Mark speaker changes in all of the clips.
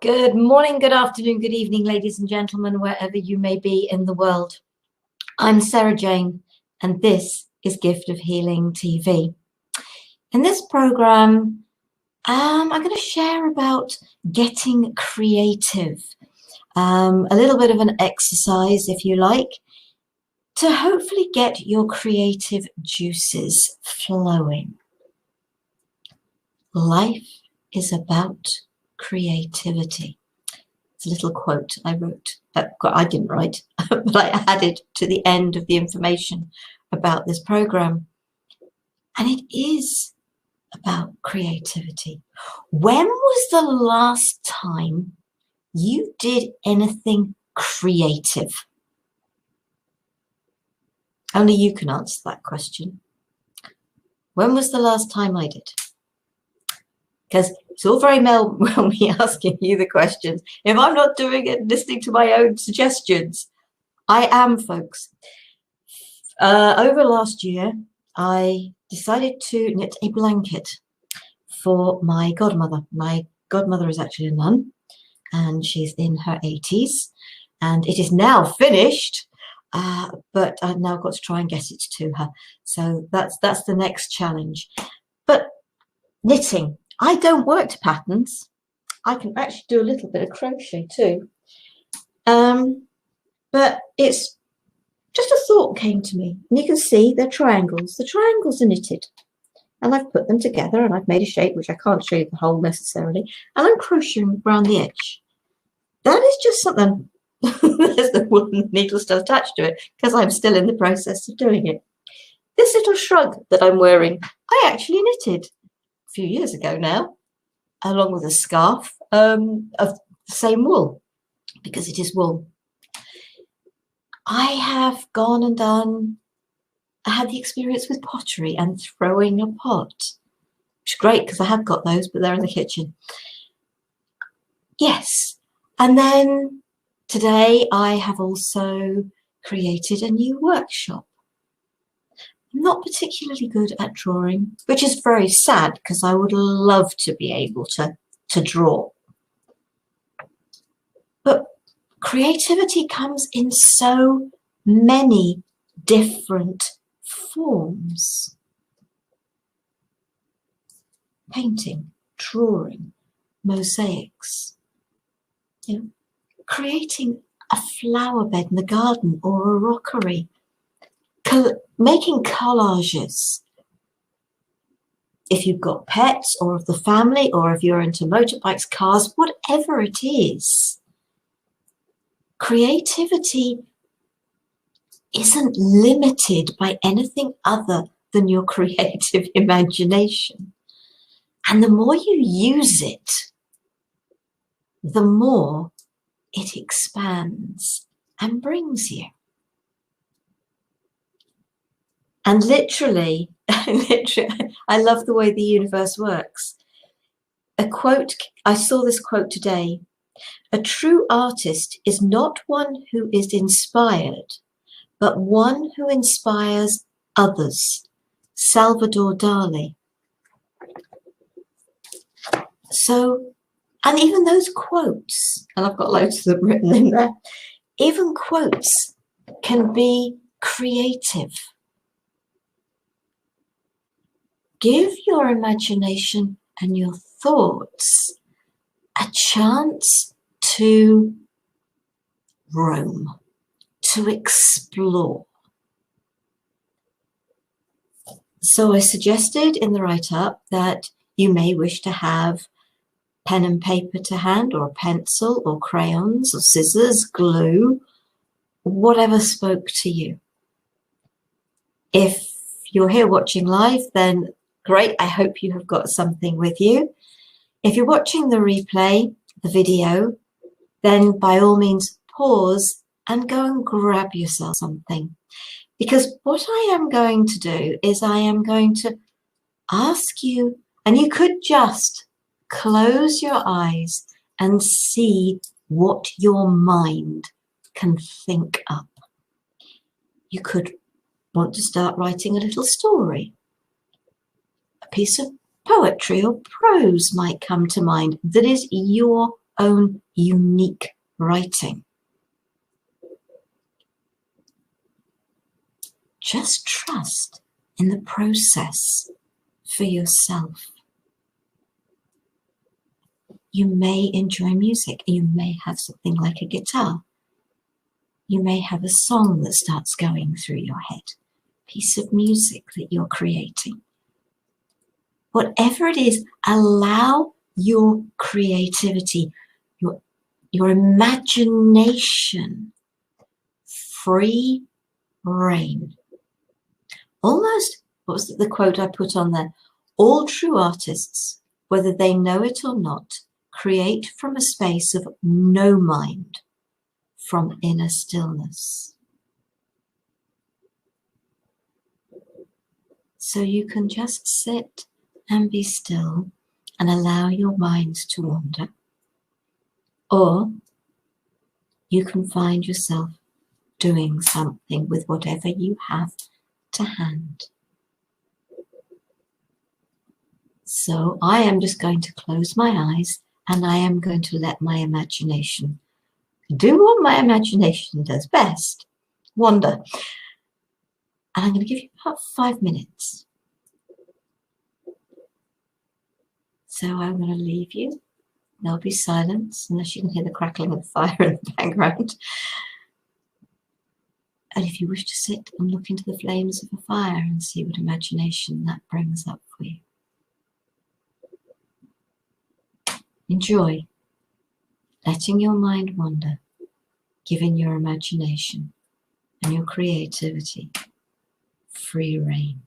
Speaker 1: Good morning, good afternoon, good evening, ladies and gentlemen, wherever you may be in the world. I'm Sarah Jane, and this is Gift of Healing TV. In this program, I'm going to share about getting creative, a little bit of an exercise, if you like, to hopefully get your creative juices flowing. Life is about creativity. It's a little quote I wrote. I didn't write, but I added to the end of the information about this program. And it is about creativity. When was the last time you did anything creative? Only you can answer that question. When was the last time I did? Because it's all very well me asking you the questions. If I'm not doing it, listening to my own suggestions, I am, folks. Over last year, I decided to knit a blanket for my godmother. My godmother is actually a nun, and she's in her 80s, and it is now finished, but I've now got to try and get it to her. So that's the next challenge. But knitting. I don't work to patterns. I can actually do a little bit of crochet too. But it's just a thought came to me. And you can see they're triangles. The triangles are knitted. And I've put them together and I've made a shape, which I can't show you the whole necessarily. And I'm crocheting around the edge. That is just something. There's the woolen needle still attached to it because I'm still in the process of doing it. This little shrug that I'm wearing, I actually knitted few years ago now, along with a scarf of the same wool, because it is wool. I have gone and I had the experience with pottery and throwing a pot, which is great because I have got those, but they're in the kitchen. Yes, and then today I have also created a new workshop. Not particularly good at drawing, which is very sad because I would love to be able to draw. But creativity comes in so many different forms. Painting, drawing, mosaics, creating a flower bed in the garden or a rockery. Making collages. If you've got pets or of the family, or if you're into motorbikes, cars, whatever it is, creativity isn't limited by anything other than your creative imagination. And the more you use it, the more it expands and brings you. And literally, I love the way the universe works. A quote, I saw this quote today. A true artist is not one who is inspired, but one who inspires others. Salvador Dali. So, and even those quotes, and I've got loads of them written in there, even quotes can be creative. Give your imagination and your thoughts a chance to roam, to explore. So I suggested in the write-up that you may wish to have pen and paper to hand, or a pencil, or crayons, or scissors, glue, whatever spoke to you. If you're here watching live, then great, I hope you have got something with you. If you're watching the replay, the video, then by all means pause and go and grab yourself something. Because what I am going to do is I am going to ask you, and you could just close your eyes and see what your mind can think up. You could want to start writing a little story. A piece of poetry or prose might come to mind that is your own unique writing. Just trust in the process for yourself. You may enjoy music. You may have something like a guitar. You may have a song that starts going through your head, a piece of music that you're creating. Whatever it is, allow your creativity, your imagination free reign. Almost, what was the quote I put on there? All true artists, whether they know it or not, create from a space of no mind, from inner stillness. So you can just sit and be still and allow your minds to wander. Or you can find yourself doing something with whatever you have to hand. So I am just going to close my eyes and I am going to let my imagination do what my imagination does best, wander. And I'm going to give you about 5 minutes. So I'm going to leave you. There'll be silence unless you can hear the crackling of the fire in the background. And if you wish to sit and look into the flames of a fire and see what imagination that brings up for you. Enjoy letting your mind wander, giving your imagination and your creativity free rein.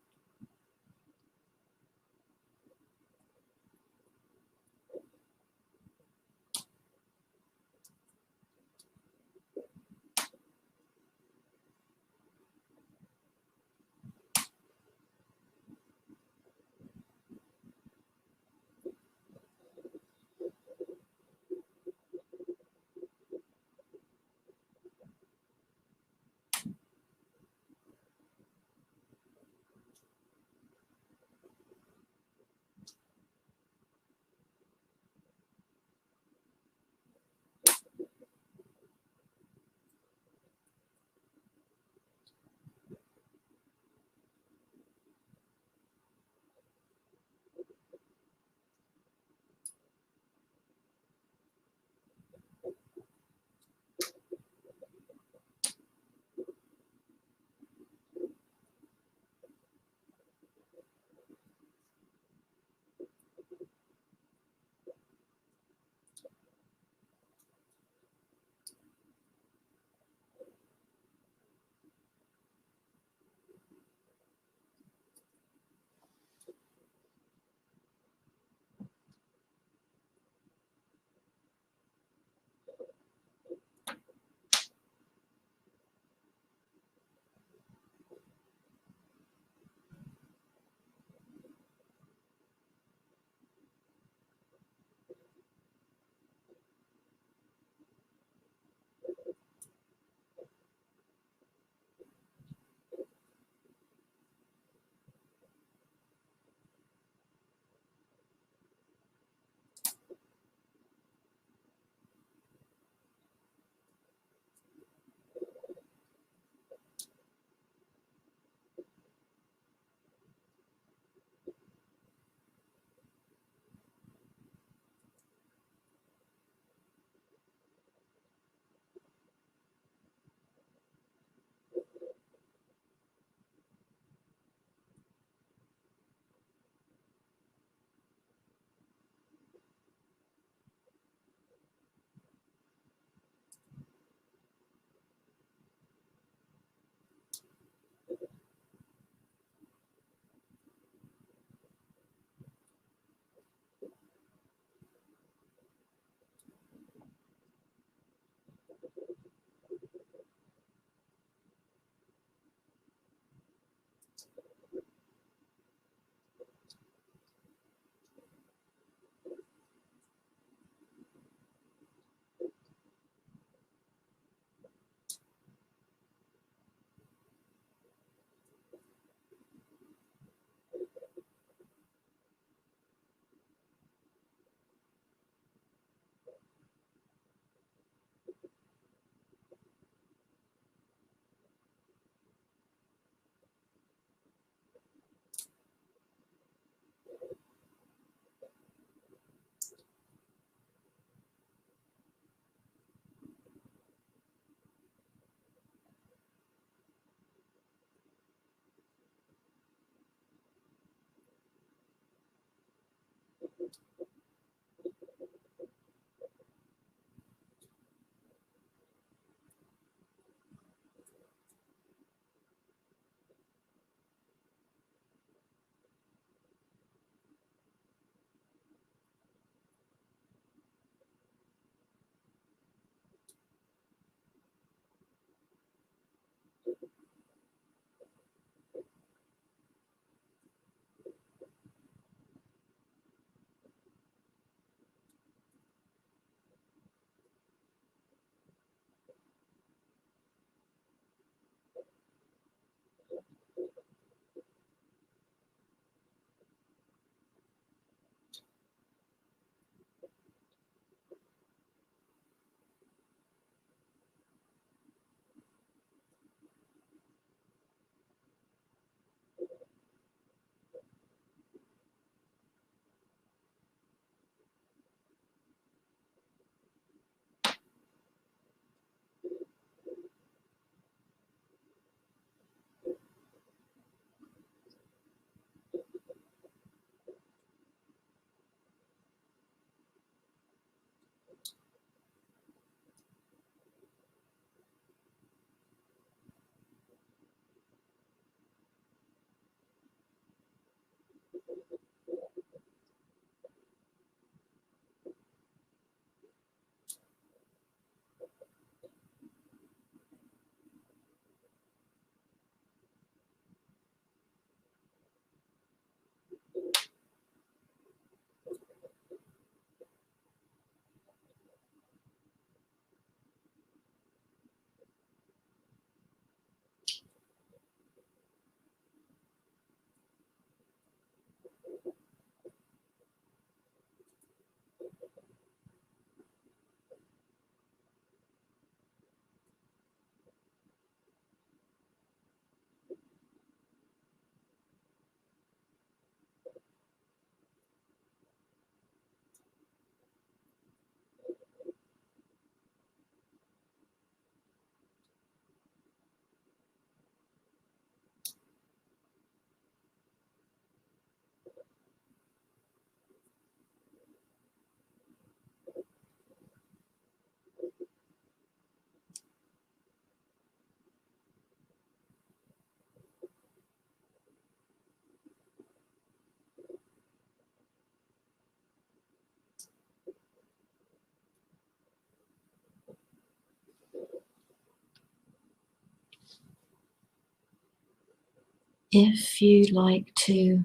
Speaker 1: if you'd like to,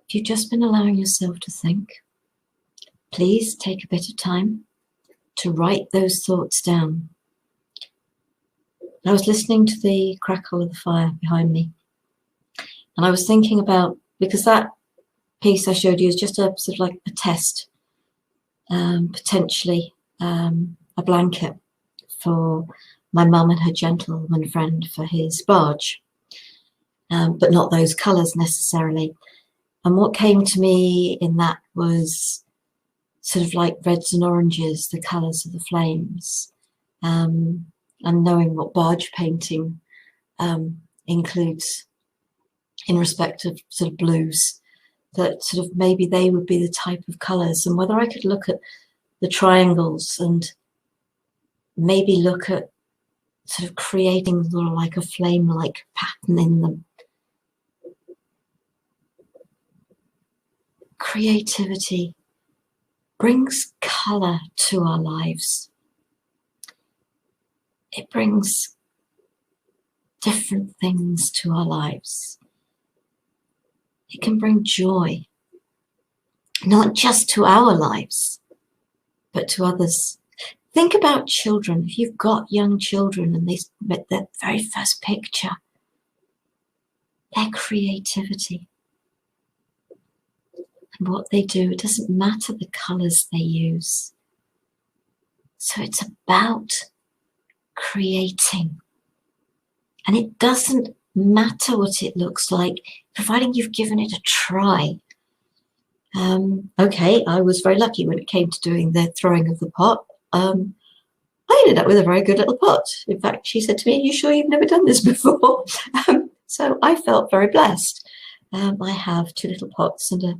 Speaker 1: if you've just been allowing yourself to think, please take a bit of time to write those thoughts down. I was listening to the crackle of the fire behind me, and I was thinking about, because that piece I showed you is just a sort of like a test, potentially a blanket for my mum and her gentleman friend for his barge, but not those colours necessarily. And what came to me in that was sort of like reds and oranges, the colours of the flames, and knowing what barge painting includes in respect of sort of blues, that sort of maybe they would be the type of colours, and whether I could look at the triangles and maybe look at sort of creating sort of like a flame-like pattern in them. Creativity brings colour to our lives. It brings different things to our lives. It can bring joy, not just to our lives, but to others. Think about children. If you've got young children and they met their very first picture, their creativity and what they do, it doesn't matter the colours they use. So it's about creating. And it doesn't matter what it looks like, providing you've given it a try. Okay, I was very lucky when it came to doing the throwing of the pot. I ended up with a very good little pot. In fact, she said to me, "Are you sure you've never done this before?" So I felt very blessed. I have 2 little pots and a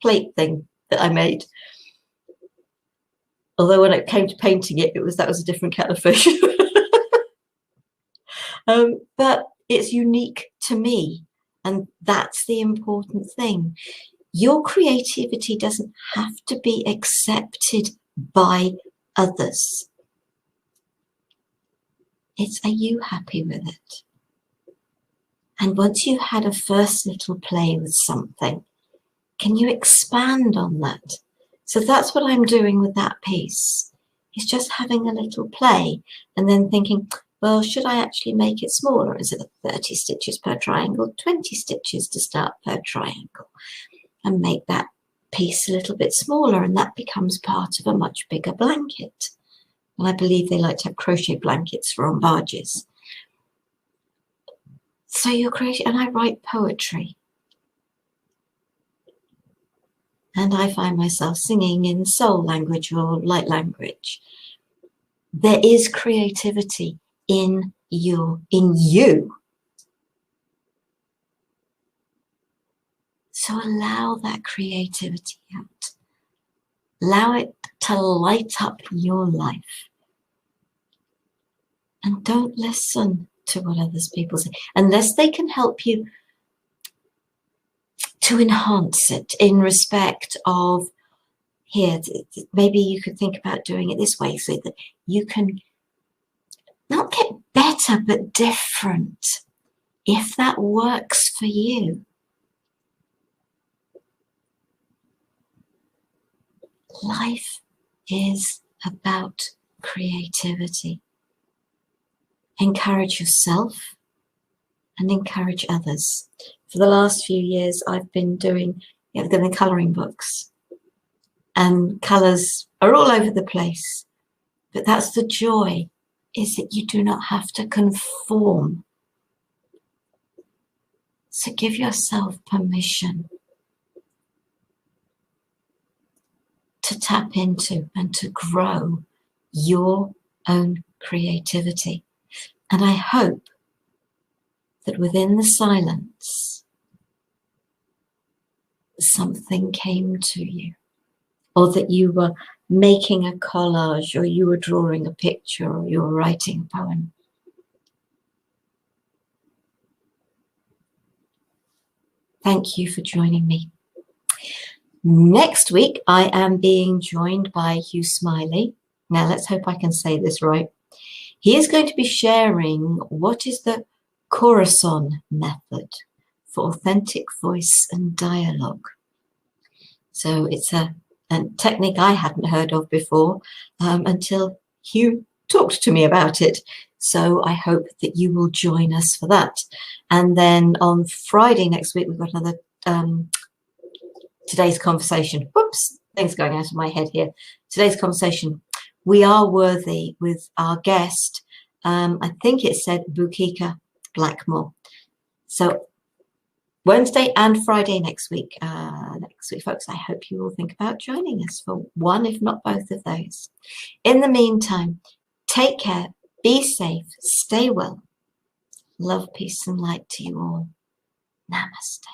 Speaker 1: plate thing that I made. Although when it came to painting it, that was a different kettle of fish. But it's unique to me, and that's the important thing. Your creativity doesn't have to be accepted by others. It's, are you happy with it? And once you've had a first little play with something, can you expand on that? So that's what I'm doing with that piece. It's just having a little play and then thinking, well, should I actually make it smaller? Is it 30 stitches per triangle, 20 stitches to start per triangle? And make that piece a little bit smaller, and that becomes part of a much bigger blanket. And I believe they like to have crochet blankets for on barges. So you're creating, and I write poetry. And I find myself singing in soul language or light language. There is creativity in you. So allow that creativity out. Allow it to light up your life. And don't listen to what others people say, unless they can help you to enhance it in respect of, here, maybe you could think about doing it this way so that you can not get better, but different, if that works for you. Life is about creativity. Encourage yourself and encourage others. For the last few years, I've been doing the colouring books, and colours are all over the place. But that's the joy, is that you do not have to conform. So give yourself permission to tap into and to grow your own creativity. And I hope that within the silence, something came to you, or that you were making a collage, or you were drawing a picture, or you were writing a poem. Thank you for joining me. Next week, I am being joined by Hugh Smiley. Now, let's hope I can say this right. He is going to be sharing what is the Corazon method. for authentic voice and dialogue. So it's a technique I hadn't heard of before until you talked to me about it. So I hope that you will join us for that. And then on Friday next week, we've got another today's conversation. Whoops, things going out of my head here. Today's conversation, We Are Worthy, with our guest, I think it said Bukika Blackmore. So Wednesday and Friday next week, folks, I hope you will think about joining us for one, if not both of those. In the meantime, take care, be safe, stay well. Love, peace, and light to you all. Namaste.